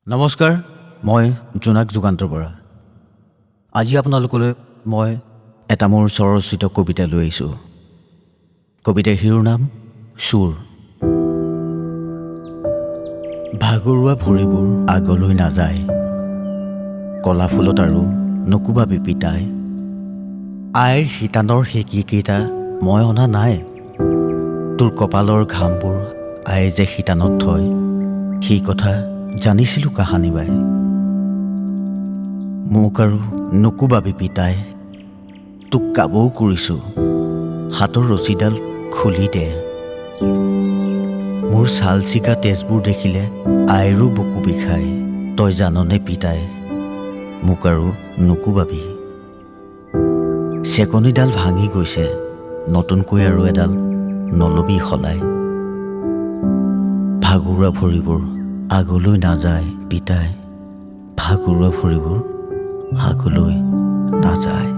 নমস্কাৰ, মই জোনাক যুগান্তৰ বৰা। আজি আপোনালোকলৈ মই এটা মোৰ স্বৰচিত কবিতা লৈ আহিছোঁ। কবিতাৰ শিৰোনাম সুৰ। ভাগৰুৱা ভৰিবোৰ আগলৈ নাযায়, কলা ফুলত আৰু নকোবাবি পিতাই। আইৰ শিতানৰ সেকিকেইটা মই অনা নাই, তোৰ কপালৰ ঘামবোৰ আয়ে যে শিতানত থয়, সেই কথা জানিছিলোঁ কাহানি বাই। মোক আৰু নকোবাবি পিতাই, তোক কাবও কৰিছোঁ, হাতৰ ৰছীডাল খুলি দে। মোৰ ছাল চিকা তেজবোৰ দেখিলে আইৰো বুকু বিষায়, তই জাননে পিতাই, মোক আৰু নকোবাবি। চেকনিডাল ভাঙি গৈছে, নতুনকৈ আৰু এডাল নলবি সলাই। ভাগৰুৱা ভৰিবোৰ আগলৈ নাযায় পিতাই, ভাগৰুৱা ভৰিবোৰ আগলৈ নাযায়।